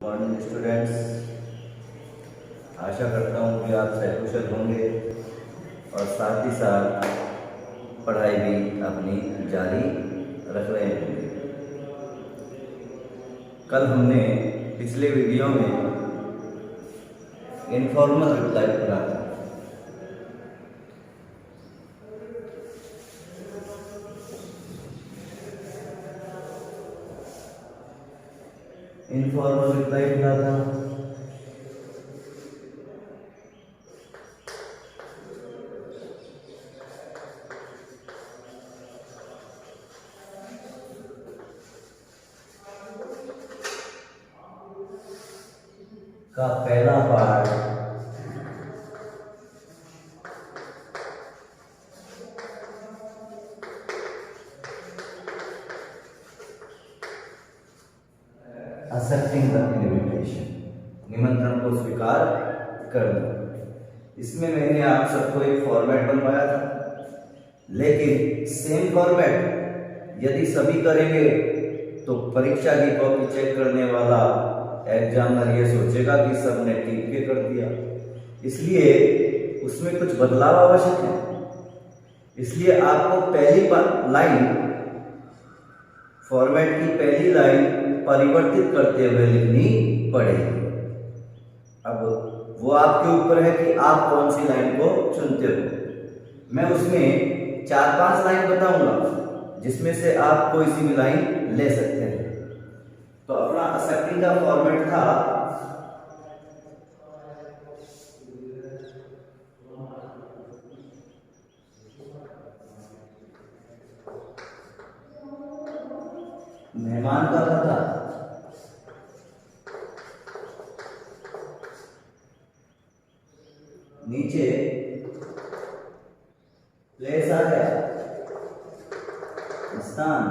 Morning students, आशा करता हूँ कि आप सकुशल होंगे और साथ ही साथ पढ़ाई भी अपनी जारी रख रहे होंगे। कल हमने पिछले वीडियो में इनफॉर्मल रिप्लाई पढ़ा था। इनफॉर्मल रिप्लाई पढ़ा था। का पहला पार्ट एक्सेप्टिंग द इनविटेशन, निमंत्रण को स्वीकार करना। इसमें मैंने आप सबको एक फॉर्मेट बनवाया था, लेकिन सेम फॉर्मेट यदि सभी करेंगे तो परीक्षा की कॉपी चेक करने वाला एग्जामिनर ये सोचेगा कि सबने ठीक के कर दिया। इसलिए उसमें कुछ बदलाव आवश्यक है। इसलिए आपको पहली लाइन, फॉर्मेट की पहली लाइन परिवर्तित करते हुए लिखनी पड़ेगी। अब वो आपके ऊपर है कि आप कौन सी लाइन को चुनते हो। मैं उसमें 4-5 लाइन बताऊंगा जिसमें से आप कोई सी भी लाइन ले सकते हैं। तो अपना एक्सेप्टिंग का फॉर्मेट था मेहमान का पता, नीचे प्लेस आ गया, स्थान,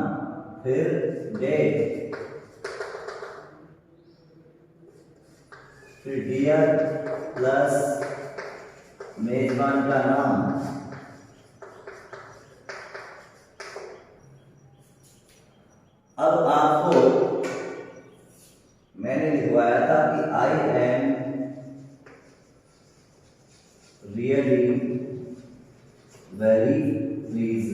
फिर डेट, फिर डियर प्लस मेजबान का नाम। अब आपको मैंने लिखवाया था कि I am really very please.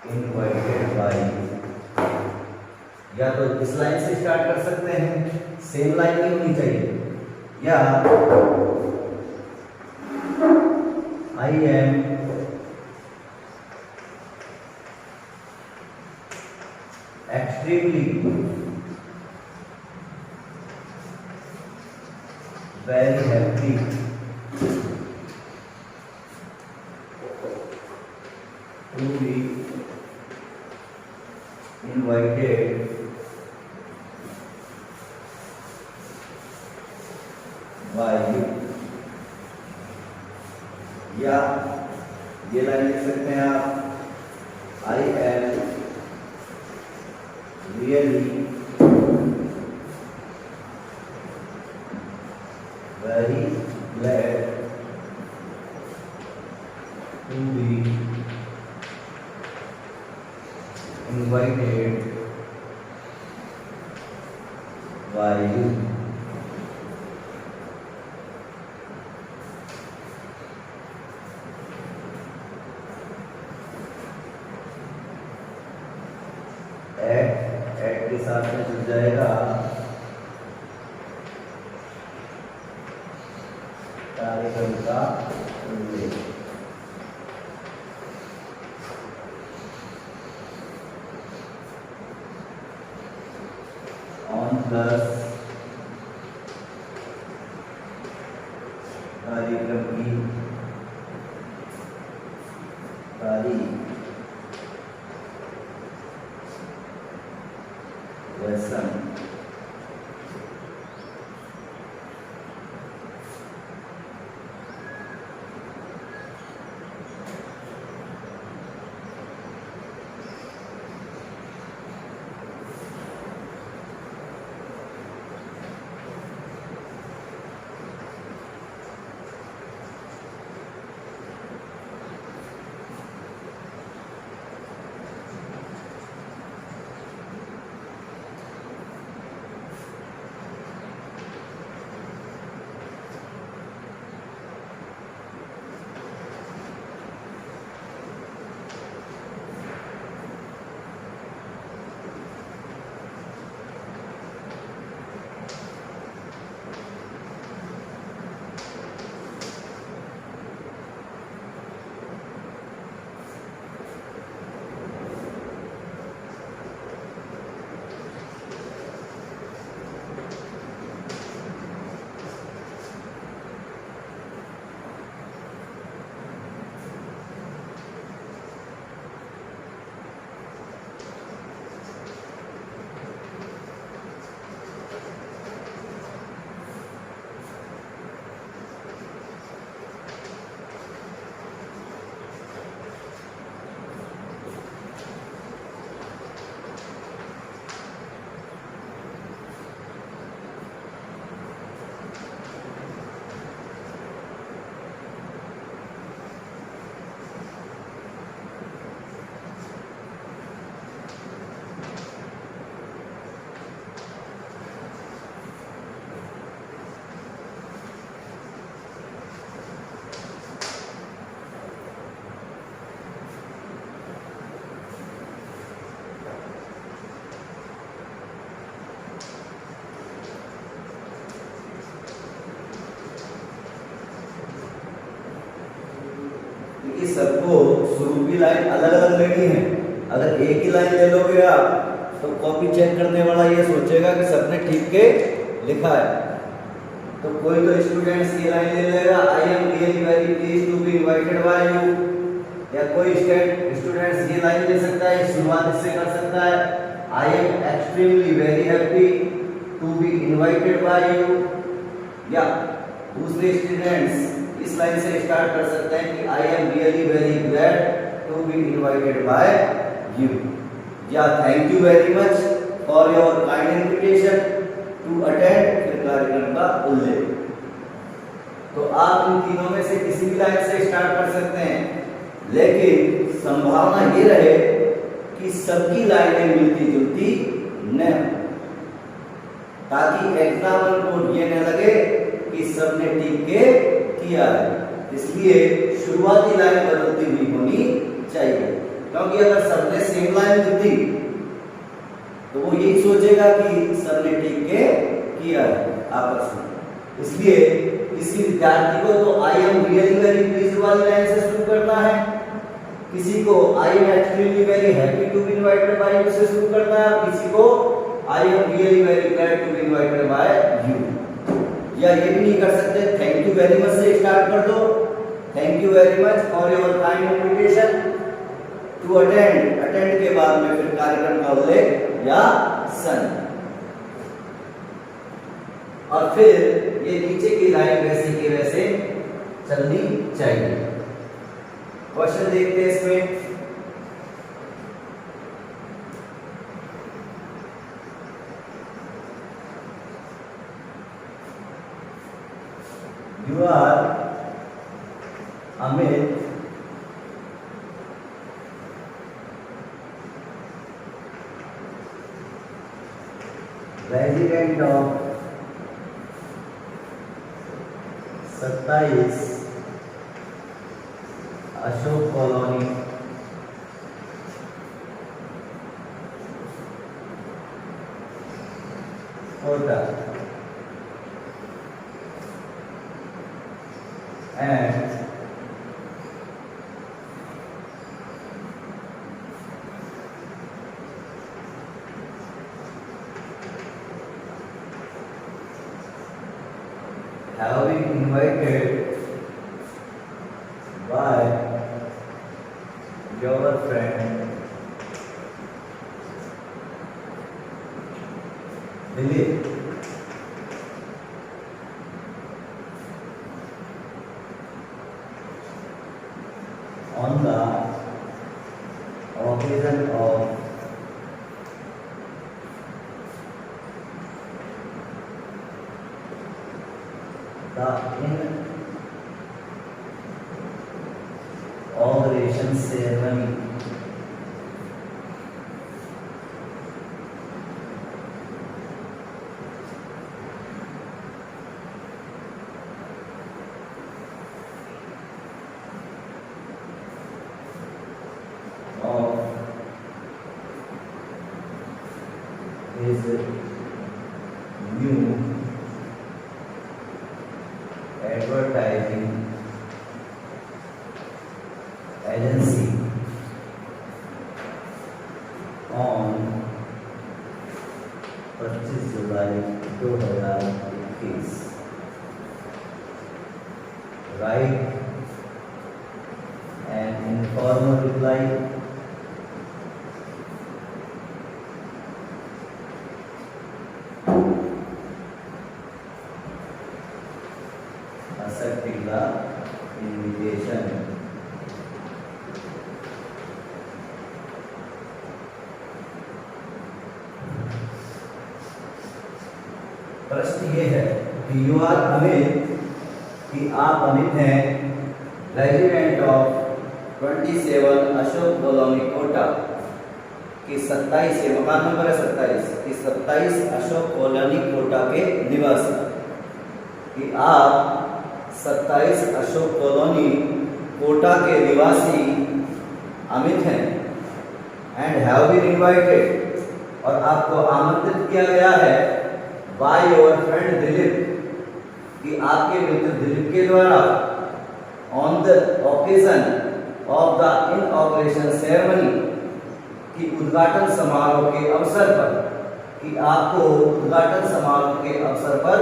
Invited bye, या तो इस लाइन से स्टार्ट कर सकते हैं, सेम लाइन नहीं होनी चाहिए, या I am extremely very happy to be invited by you, या ये लाइन लिख सकते हैं आप, I am really very glad to be invited by you। एट के साथ में जुड़ जाएगा कार्यक्रम का उल्लेख। प्लस कार्यक्रम की तारीख, लेसन, क्योंकि सबको शुरू की लाइन अलग अलग लेनी है। अगर एक ही लाइन ले लोगे आप तो कॉपी चेक करने वाला ये सोचेगा कि सबने ठीक के लिखा है। तो कोई तो स्टूडेंट्स ये लाइन ले लेगा, I am really very pleased to be invited by you, या कोई स्टूडेंट्स ये लाइन ले सकता है, शुरुआत इससे कर सकता है, I am extremely very happy to be invited by you, या दूसरे स्टूडेंट्स इस लाइन से स्टार्ट कर सकते हैं कि I am really very glad to be invited by you, या thank you very much for your kind invitation to attend, फिर कार्यक्रम का उल्लेख। तो आप इन तीनों में से किसी भी लाइन से स्टार्ट कर सकते हैं, लेकिन संभावना ये रहे कि सबकी लाइनें मिलती जुलती न हो, ताकि एग्जामिनर को ये न लगे कि सबने ठीक के किया है। इसलिए शुरुआती लाइन बदलती हुई होनी चाहिए, क्योंकि अगर सबने सेम लाइन लिख दी तो वो यही सोचेगा कि सबने ठीक के किया है आपस में। इसलिए किसी विद्यार्थी को तो I am really very pleased वाली लाइन से शुरू करना है, किसी को I am extremely very happy to be invited by you से शुरू करना है, किसी को I am really very glad to be invited by you. या ये भी नहीं कर सकते थैंक यू वेरी मच से स्टार्ट कर दो, thank you very much for your kind invitation to attend, attend के बाद में फिर कार्यक्रम का उल्लेख या सन, और फिर ये नीचे की लाइन वैसे की वैसे चलनी चाहिए। क्वेश्चन देखते हैं इसमें। You are Amit, resident of 27 Ashok colony, Kota, and have been invited by your friend Dilip on the occasion of the inauguration ceremony of his new advertising agency on 25 July 2021, write an informal reply accepting the invitation. प्रश्न ये है कि you are Amit, कि आप अमित हैं, resident of 27 Ashok colony Kota की 27 से मकान नंबर है 27 की 27 अशोक कॉलोनी कोटा के निवासी, कि आप 27 अशोक कॉलोनी कोटा के निवासी अमित हैं, एंड हैव बीन इनवाइटेड, और आपको आमंत्रित किया गया है बाय योर फ्रेंड दिलीप, कि आपके मित्र दिलीप के द्वारा on the occasion, of the inauguration ceremony, कि उद्घाटन समारोह के अवसर पर, कि आपको उद्घाटन समारोह के अवसर पर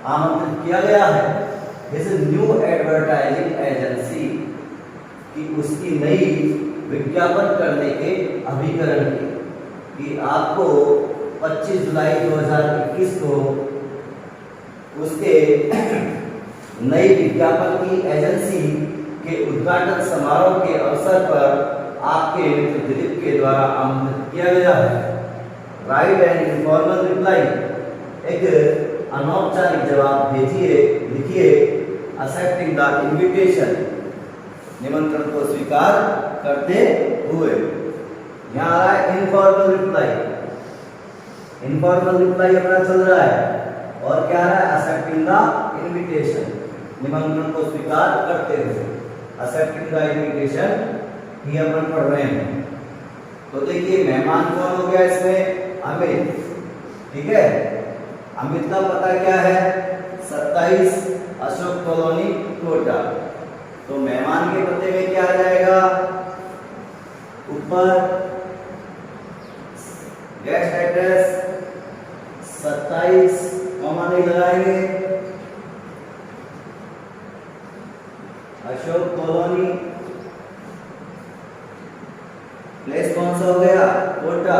आमंत्रित किया गया है। हिज न्यू एडवर्टाइजिंग एजेंसी, कि उसकी नई विज्ञापन करने के अभिकरण की, कि आपको 25 जुलाई 2021 को उसके नई विज्ञापन की एजेंसी के उद्घाटन समारोह के अवसर पर आपके मित्र दिलीप के द्वारा आमंत्रित किया गया है। राइट एंड इनफॉर्मल रिप्लाई, एक अनौपचारिक जवाब भेजिए, लिखिए एक्सेप्टिंग द इनविटेशन, निमंत्रण को स्वीकार करते हुए। यहाँ आ रहा है इनफॉर्मल रिप्लाई, इनफॉर्मल रिप्लाई अपना चल रहा है और क्या है एक्सेप्टिंग द इनविटेशन, निमंत्रण को स्वीकार करते हुए। एक्सेप्टिंग द इनविटेशन ये अपन पढ़ रहे हैं। तो देखिए मेहमान कौन हो गया इसमें, अमित, ठीक है। अमित का पता क्या है, 27 अशोक कॉलोनी कोटा। तो मेहमान के पते में क्या आ जाएगा, ऊपर गेस्ट एड्रेस 27, कॉमा नहीं लगाएंगे, अशोक कॉलोनी, प्लेस कौन सा हो गया, कोटा।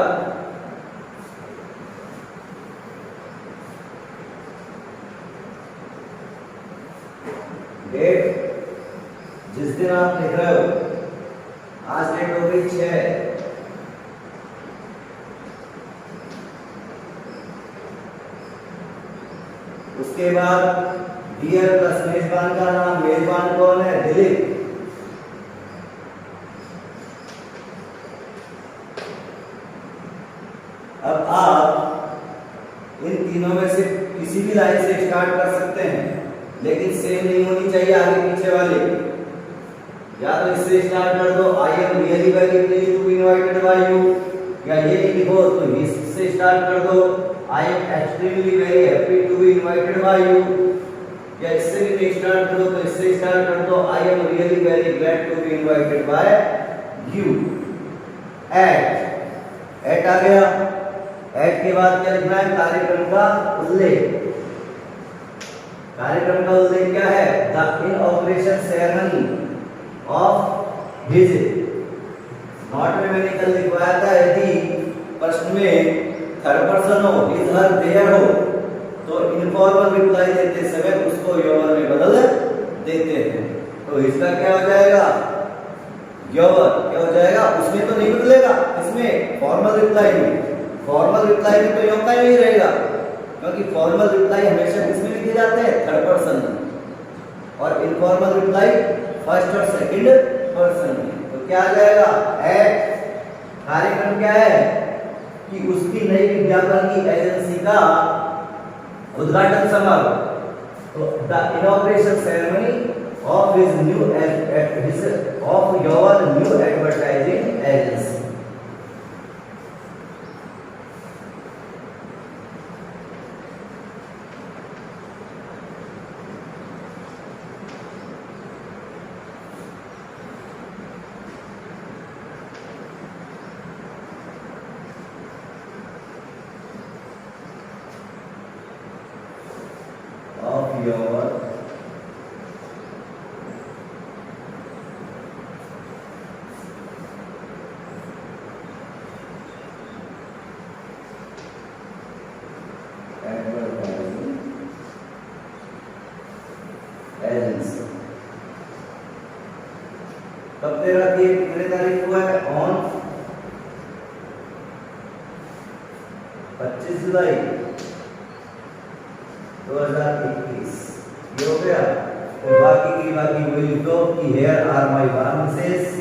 डेट जिस दिन आप लिख रहे हो, आज डेट हो गई 6, उसके बाद डियर प्लस मेजबान का नाम, मेजबान कौन है, दिलीप। अब आप इन तीनों में से किसी भी लाइन से स्टार्ट कर सकते हैं, लेकिन सेम नहीं होनी चाहिए आगे पीछे वाली। या तो इससे स्टार्ट कर दो, I am really very pleased to be invited by you, या ये लिखो तो इससे स्टार्ट कर दो, I am extremely very happy to be invited by you, या इससे भी नहीं स्टार्ट करो तो इससे स्टार्ट कर दो, I am really very glad to be invited by you. At आ गया, एट के बाद क्या लिखना है, कार्यक्रम का उल्लेख। कार्यक्रम का उल्लेख क्या है, the inauguration ceremony of his. नोट में मैंने कल लिखवाया था, यदि प्रश्न में थर्ड पर्सन हो, हिज हर देयर हो, तो इनफॉर्मल रिप्लाई देते समय उसको योवर में बदल देते हैं। तो इसका क्या हो जाएगा, योवर क्या हो जाएगा, उसमें तो नहीं बदलेगा, इसमें फॉर्मल रिप्लाई में। फॉर्मल रिप्लाई में तो यो का ही रहेगा, क्योंकि फॉर्मल रिप्लाई हमेशा किसमें लिखे जाते हैं, थर्ड पर्सन में, और इनफॉर्मल रिप्लाई फर्स्ट और सेकंड पर्सन में। तो क्या आ जाएगा, एट, कार्यक्रम क्या है कि उसकी नई विज्ञापन की एजेंसी का उद्घाटन समारोह। तो the inauguration ceremony of his new of your new advertising agency. Of your advertising agency। कब तेरा कितने तारीख हुआ है, ऑन 25 जुलाई 2021। ये हो गया। और बाकी की वही लिख दो कि here are my bounces,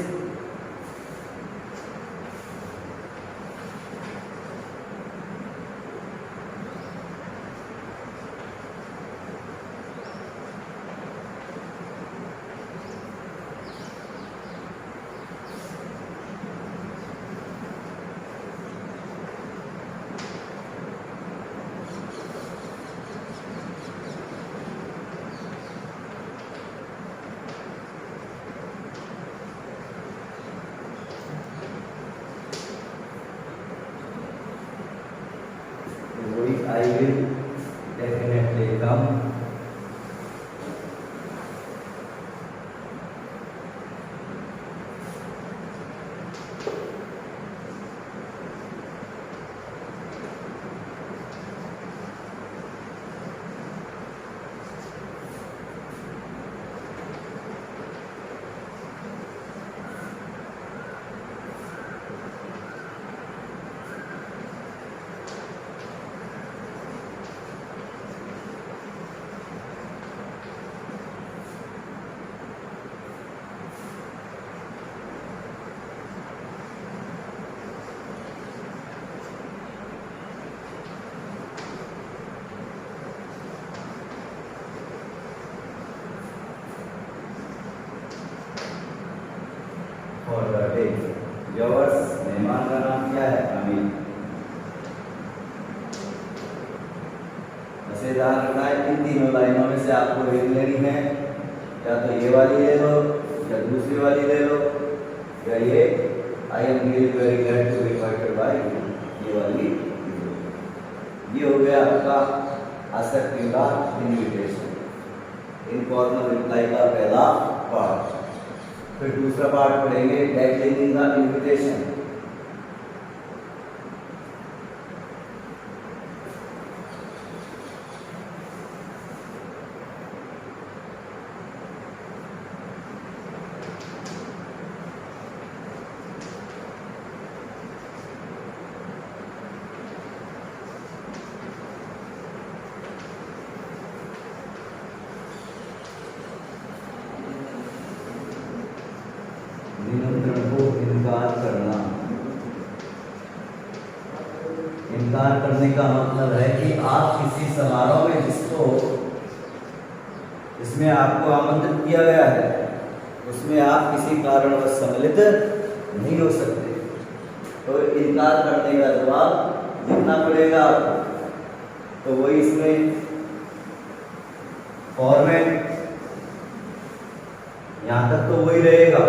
yours, मेहमान का नाम क्या है? अमीर। वैसे ध्यान रखना है इन तीनों लाइनों में से आपको एक लेनी है, या तो ये वाली ले लो, या दूसरी वाली ले लो, या ये I am really very glad to be invited by you, ये वाली। ये हो गया आपका असर्टिव का इनविटेशन, इनफॉर्मल रिप्लाई का पहला पार्ट। फिर दूसरा पार्ट पढ़ेंगे डेक्लेरिंग का इनविटेशन। निमंत्रण को इनकार करना। इनकार करने का मतलब है कि आप किसी समारोह में जिसको इसमें आपको आमंत्रित किया गया है उसमें आप किसी कारणवश सम्मिलित नहीं हो सकते, तो इनकार करने का जवाब लिखना पड़ेगा आपको। तो वही इसमें फॉर्मेट यहाँ तक तो वही रहेगा,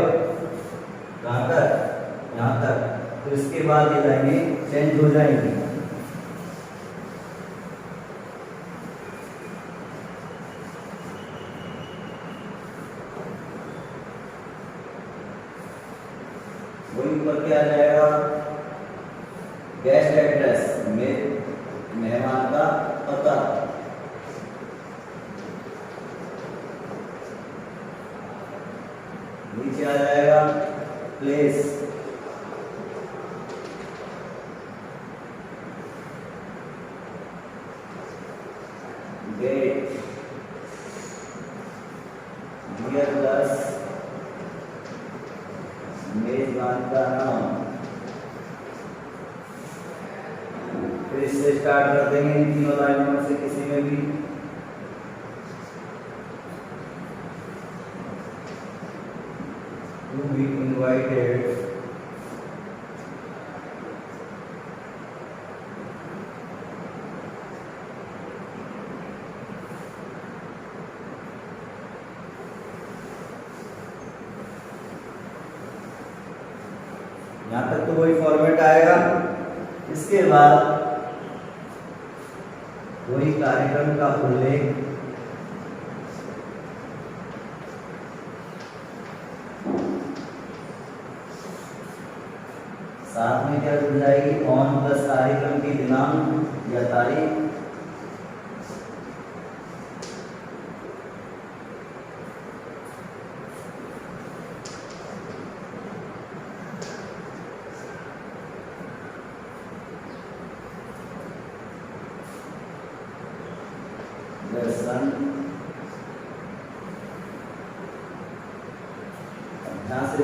कहाँ तक? यहाँ तक। तो इसके बाद ये लाइनें चेंज हो जाएंगी। वही ऊपर क्या आ जाएगा? गेस्ट एड्रेस में मेहमान का पता। नीचे आ जाएगा प्लेस, डेट, ईयर प्लस मेजबान का नाम। फिर इससे स्टार्ट कर देंगे इन तीनों लाइनों में से किसी में भी। To be invited, यहाँ तक तो वही फॉर्मेट आएगा। इसके बाद वही कार्यक्रम का उल्लेख, साथ में क्या जुड़ जाएगी? ऑन प्लस कार्यक्रम की दिनांक या तारीख। दर्शन, यहाँ से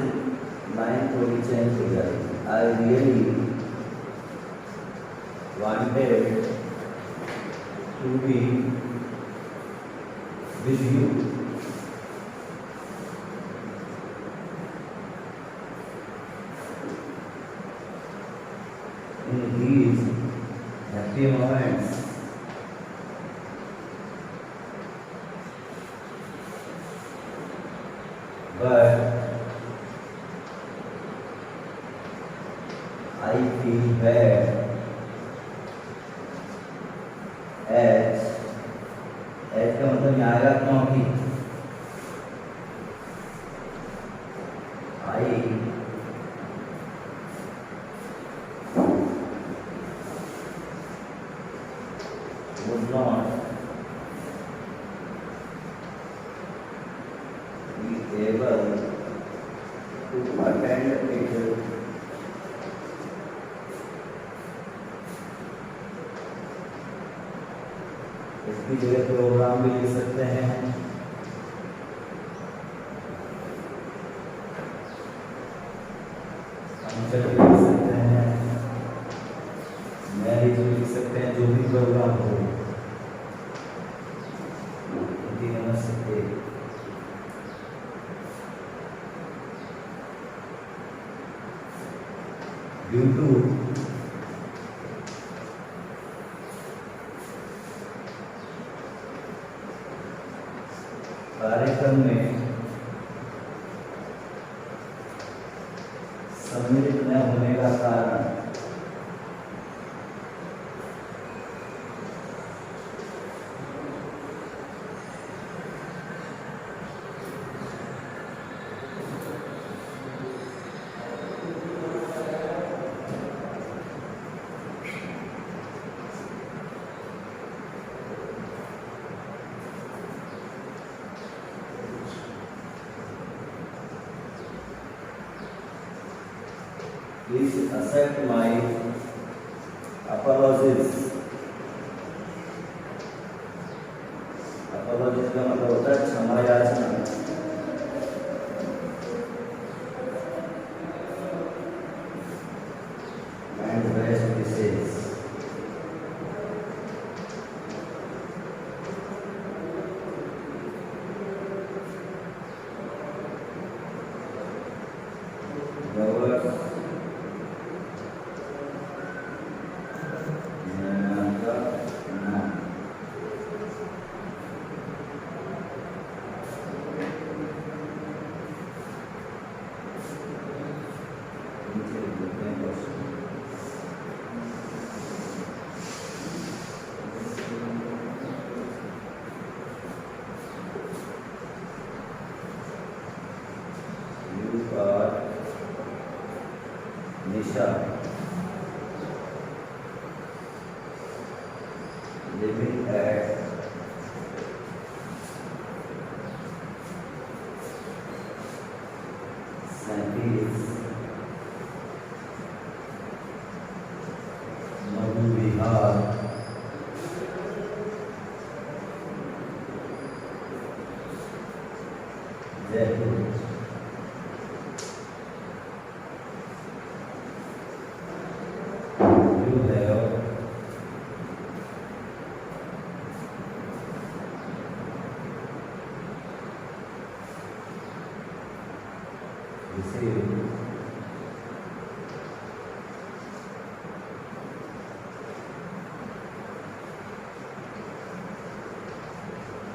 लाइन थोड़ी चेंज हो जाएगी। I really wanted to be with you. In these happy moments. But I feel bad as का मतलब यहाँ आएगा क्योंकि I would not be able to attend it. इसकी जगह प्रोग्राम भी लिख सकते हैं। फंक्शन भी लिख सकते हैं, मैरिज भी लिख सकते हैं, जो भी प्रोग्राम हो नमस्ते। ड्यू टू कार्यक्रम में सम्मिलित न होने का कारण please accept my apologies. apologies का मतलब होता है क्षमा याचना। and best wishes. Nisha living at Santis Madhu Vihar Jaipur. Receive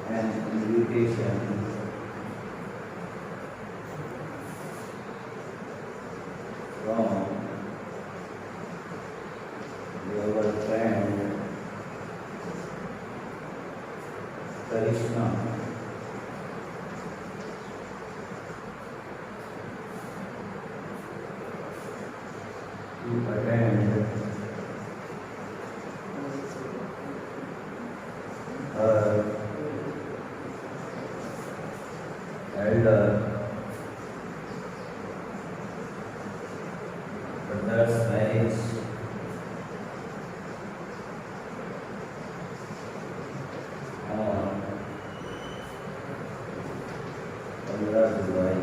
an invitation from your friend Karishma to attend her elder brother's marriage on 15 July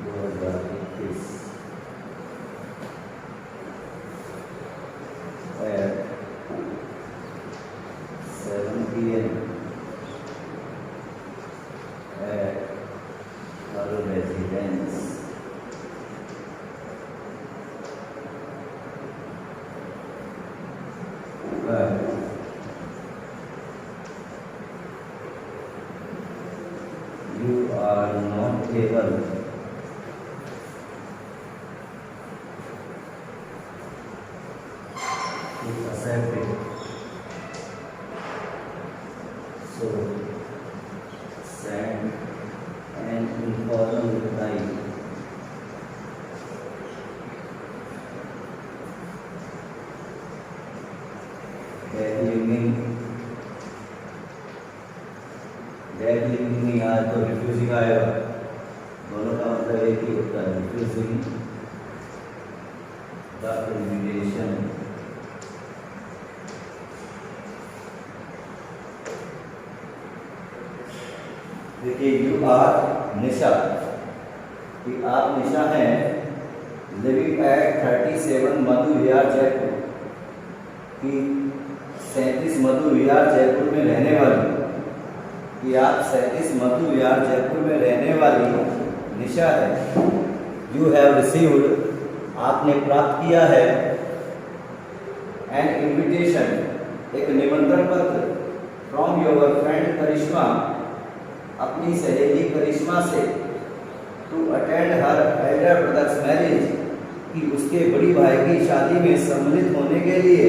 2021 at 7 p.m. at her residence. But you are not able to accept it. So send an informal reply that evening नहीं आया तो refusing आएगा। दोनों का मतलब एक ही होता है, रिफ्यूजिंग द इन्विटेशन। देखिए यू आर निशा कि आप निशा हैं, लिविंग एट 37 मधु विहार जयपुर कि 37 मधु विहार जयपुर में रहने वाली कि आप 37 मधु विहार जयपुर में रहने वाली निशा है। यू हैव रिसीव्ड आपने प्राप्त किया है एन इनविटेशन, एक निमंत्रण पत्र फ्रॉम योर फ्रेंड करिश्मा, अपनी सहेली करिश्मा से, to attend her elder brother's marriage, कि उसके बड़ी भाई की शादी में सम्मिलित होने के लिए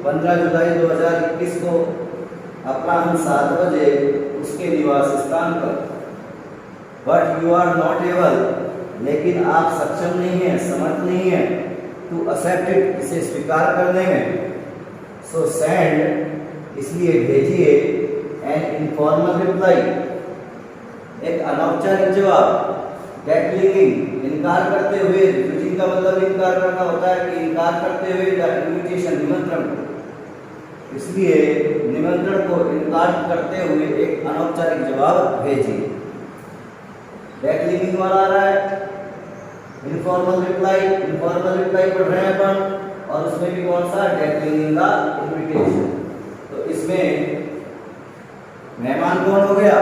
15 जुलाई 2021 को अपराह्न 7 बजे उसके निवास स्थान पर। But you are not able, लेकिन आप सक्षम नहीं हैं, समर्थ नहीं हैं, टू एक्सेप्ट इट, इसे स्वीकार करने में। सो सेंड, इसलिए भेजिए, एन इनफॉर्मल रिप्लाई, एक अनौपचारिक जवाब, डेक्लिनिंग, इनकार करते हुए, रिफ्यूजिंग का मतलब इनकार करना होता है कि इनकार करते हुए द इनविटेशन, निमंत्रण को, इसलिए निमंत्रण को इनकार करते हुए एक अनौपचारिक जवाब भेजिए। डेक्लिनिंग वाला आ रहा है, इनफॉर्मल रिप्लाई पढ़ रहे हैं अपन, और उसमें भी कौन सा, डेक्लिनिंग का इनविटेशन। तो इसमें मेहमान कौन हो गया,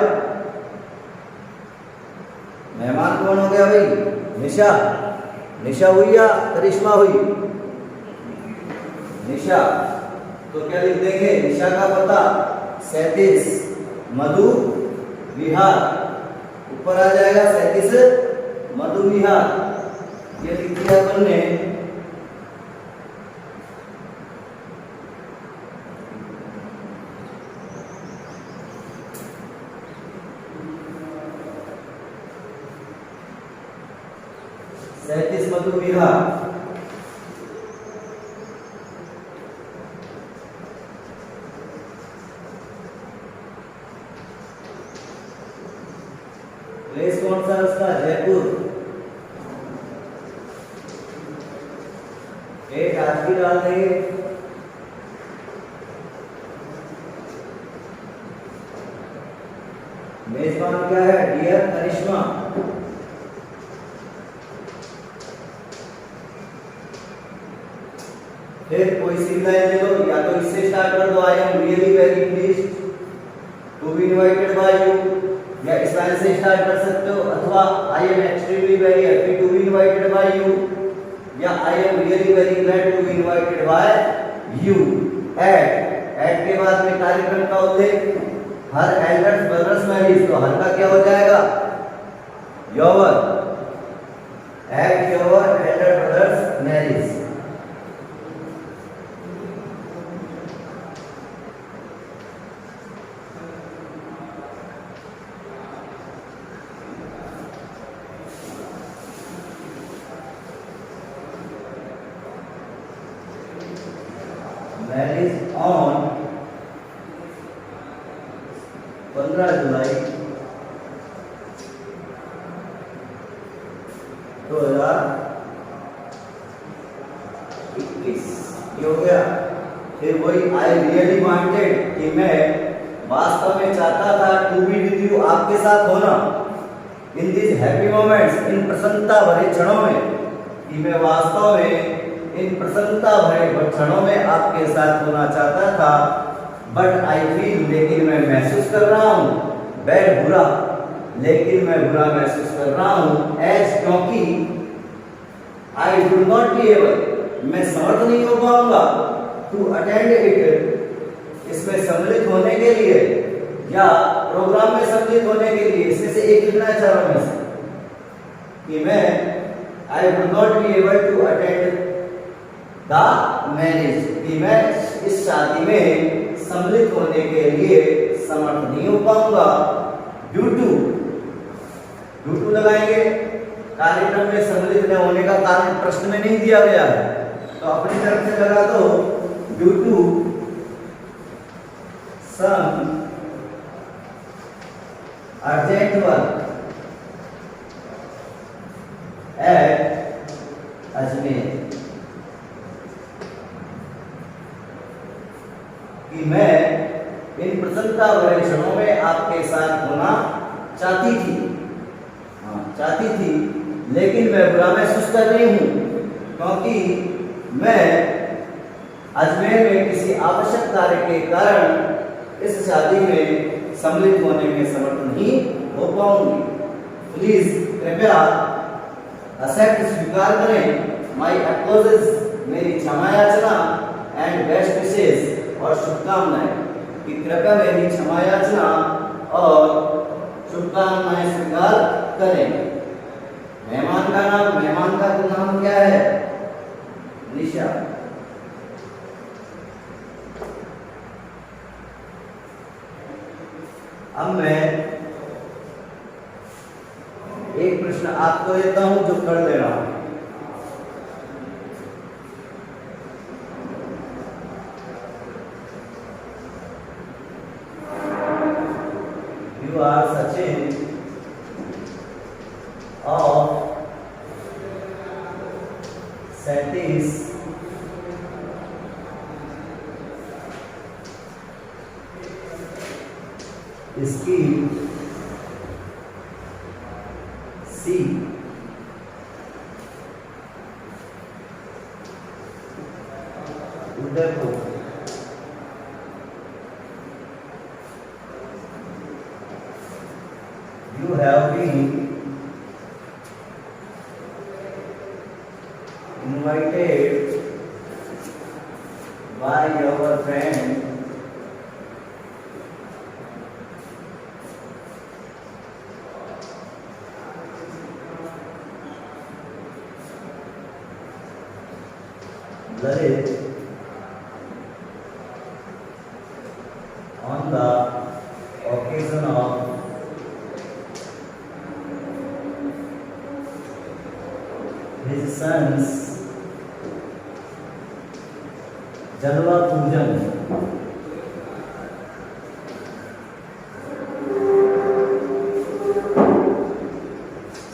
मेहमान कौन हो गया भाई, निशा हुई या करिश्मा हुई, निशा। तो क्या लिख देंगे, निशा का पता 37 मधु विहार, ऊपर आ जाएगा 37 मधु विहार, ये लिख दिया अपन ने। मधु विहार, प्लेस कौन सा उसका, जयपुर। डेट आज भी डाल देंगे, मेजबान क्या है, डियर करिश्मा। फिर कोई सी लाइन ले लो, या तो इससे स्टार्ट कर दो, I am really very pleased to be invited by you, या इस लाइन से स्टार्ट कर सकते हो, अथवा I am extremely very happy to be invited by you, या I am really very glad to be invited by you. At के बाद में कार्यक्रम का उल्लेख, हर एल्डर्स ब्रदर्स मैरिज, तो हर का क्या हो जाएगा, your, at your Elder brother's marriage. Marriage on 15 जुलाई 2021, ये हो गया। फिर वही आई रियली वांटेड, कि मैं वास्तव में चाहता था, टू बी विद यू, आपके साथ होना, इन दिस हैप्पी मोमेंट्स, इन प्रसन्नता भरे क्षणों में, कि मैं वास्तव में इन प्रसन्नता भरे क्षणों में आपके साथ होना चाहता था। बट आई फील, लेकिन मैं महसूस कर रहा हूँ, बैड, बुरा, लेकिन मैं बुरा महसूस कर रहा हूँ, एज, क्योंकि आई वुड नॉट बी एबल, मैं समर्थ नहीं हो पाऊंगा, टू अटेंड इट, इसमें सम्मिलित होने के लिए, या प्रोग्राम में सम्मिलित होने के लिए, इसमें से एक लिखना है चारों में से, कि मैं I would not be able to attend the marriage, कि मैं इस शादी में सम्मिलित होने के लिए समर्थ नहीं हो पाऊंगा, ड्यू टू लगाएंगे, कार्यक्रम में सम्मिलित न होने का कारण प्रश्न में नहीं दिया गया है, तो अपनी तरफ से लगा दो, due to some urgent work at Ajmer, कि मैं इन प्रसन्नता भरे क्षणों में आपके साथ होना चाहती थी, लेकिन मैं बुरा महसूस कर रही हूँ, क्योंकि मैं अजमेर में किसी आवश्यक कार्य के कारण इस शादी में सम्मिलित होने में समर्थ नहीं हो पाऊंगी। प्लीज, कृपया एक्सेप्ट, स्वीकार करें, माई अप्लोजेस, मेरी क्षमा याचना, एंड बेस्ट विशेष, और शुभकामनाएं, कि कृपया मेरी क्षमा याचना और शुभकामनाएं स्वीकार करें। मेहमान का नाम क्या है? निशा। अब मैं एक प्रश्न आपको देता हूं जो कर लेना। You are Sachin of Satish scheme C, Udaipur। You have been invited by your friend Lalit on the occasion of his son's जलवा पूजन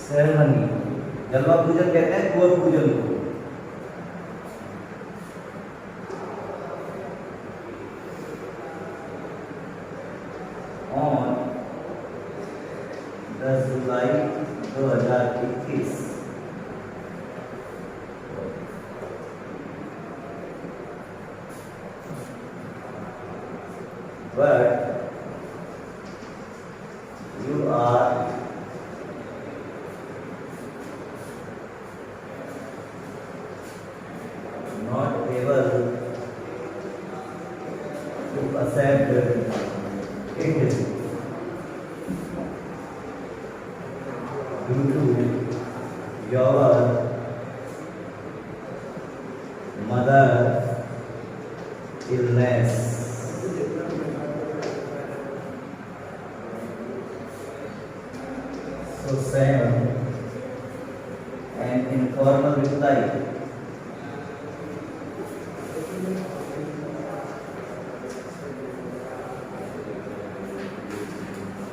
सेरेमनी। जलवा पूजन कहते हैं कुंवर पूजन को। On 10 July 2021 but you are not able to accept it due to your mother illness. So send an informal reply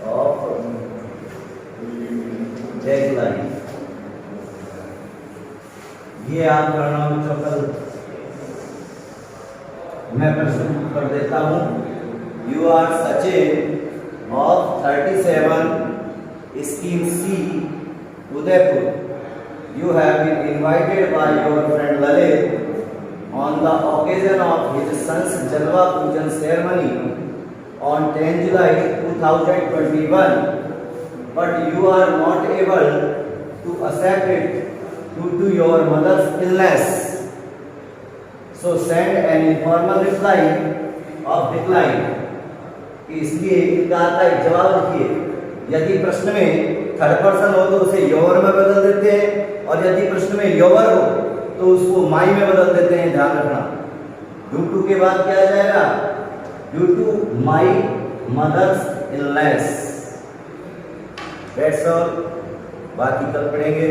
of deadline। ये आप करना बच्चों कल। मैं प्रश्न कर देता हूँ। You are Sachin of 37 Scheme C, Udaipur. You have been invited by your friend Lalit on the occasion of his son's Jalwa Pujan ceremony on 10 July 2021, but you are not able to accept it due to your mother's illness. So send an informal reply of decline। इसलिए इनकार का एक जवाब लिखिए। यदि प्रश्न में third person हो तो उसे योर में बदल देते हैं, और यदि प्रश्न में योर हो तो उसको माई में बदल देते हैं। ध्यान रखना, ड्यू टू के बाद क्या आ जाएगा? Due to my mother's illness. That's all. बाकी कल पढ़ेंगे।